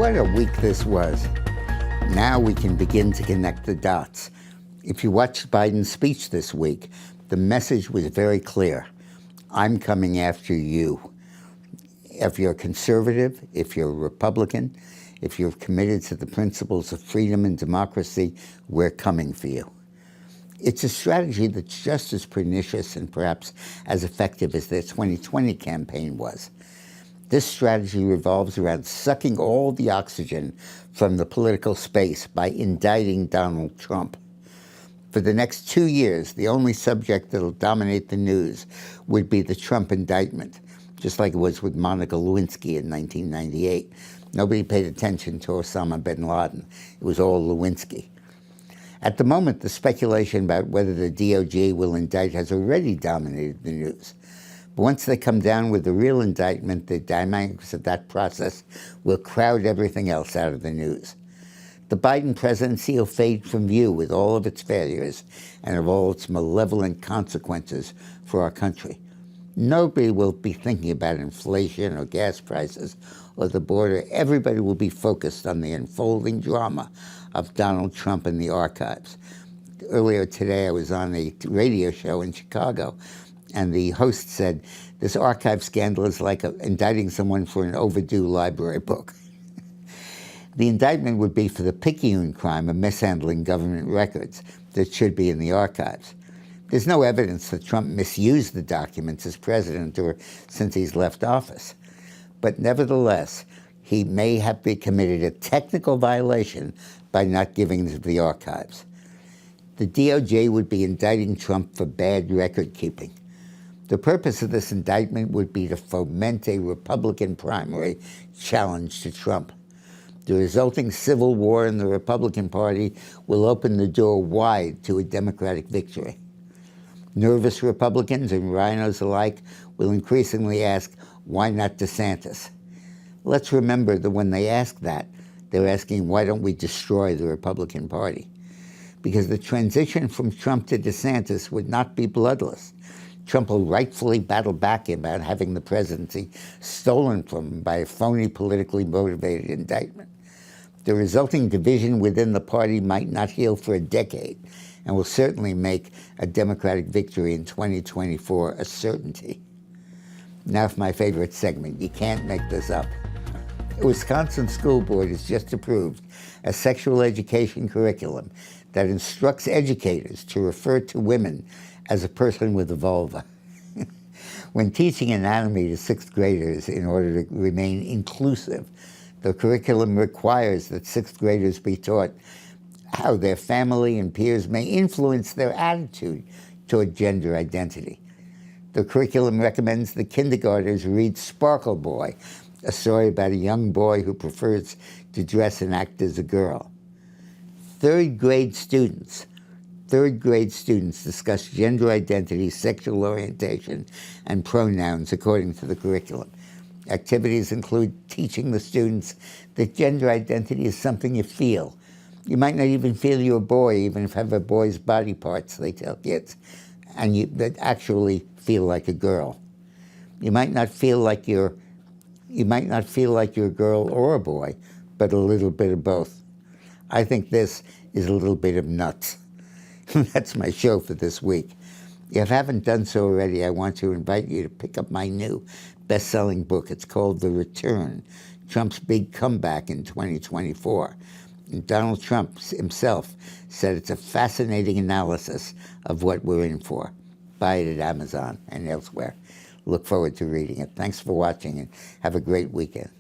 What a week this was. Now we can begin to connect the dots. If you watched Biden's speech this week, the message was very clear. I'm coming after you. If you're conservative, if you're a Republican, if you're committed to the principles of freedom and democracy, we're coming for you. It's a strategy that's just as pernicious and perhaps as effective as their 2020 campaign was. This strategy revolves around sucking all the oxygen from the political space by indicting Donald Trump. For the next 2 years, the only subject that'll dominate the news would be the Trump indictment, just like it was with Monica Lewinsky in 1998. Nobody paid attention to Osama bin Laden. It was all Lewinsky. At the moment, the speculation about whether the DOJ will indict has already dominated the news. But once they come down with the real indictment, the dynamics of that process will crowd everything else out of the news. The Biden presidency will fade from view with all of its failures and of all its malevolent consequences for our country. Nobody will be thinking about inflation or gas prices or the border. Everybody will be focused on the unfolding drama of Donald Trump and the archives. Earlier today, I was on a radio show in Chicago, and the host said, this archive scandal is like indicting someone for an overdue library book. The indictment would be for the picayune crime of mishandling government records that should be in the archives. There's no evidence that Trump misused the documents as president or since he's left office. But nevertheless, he may have committed a technical violation by not giving them to the archives. The DOJ would be indicting Trump for bad record keeping. The purpose of this indictment would be to foment a Republican primary challenge to Trump. The resulting civil war in the Republican Party will open the door wide to a Democratic victory. Nervous Republicans and rhinos alike will increasingly ask, why not DeSantis? Let's remember that when they ask that, they're asking, why don't we destroy the Republican Party? Because the transition from Trump to DeSantis would not be bloodless. Trump will rightfully battle back about having the presidency stolen from him by a phony, politically motivated indictment. The resulting division within the party might not heal for a decade and will certainly make a Democratic victory in 2024 a certainty. Now for my favorite segment. You can't make this up. The Wisconsin School Board has just approved a sexual education curriculum that instructs educators to refer to women as a person with a vulva. When teaching anatomy to sixth graders in order to remain inclusive, the curriculum requires that sixth graders be taught how their family and peers may influence their attitude toward gender identity. The curriculum recommends the kindergartners read Sparkle Boy, a story about a young boy who prefers to dress and act as a girl. Third grade students discuss gender identity, sexual orientation, and pronouns according to the curriculum. Activities include teaching the students that gender identity is something you feel. You might not even feel you're a boy, even if you have a boy's body parts, they tell kids, and that actually feel like a girl. You might not feel like you're a girl or a boy, but a little bit of both. I think this is a little bit of nuts. That's my show for this week. If I haven't done so already, I want to invite you to pick up my new best-selling book. It's called The Return, Trump's Big Comeback in 2024. And Donald Trump himself said it's a fascinating analysis of what we're in for. Buy it at Amazon and elsewhere. Look forward to reading it. Thanks for watching and have a great weekend.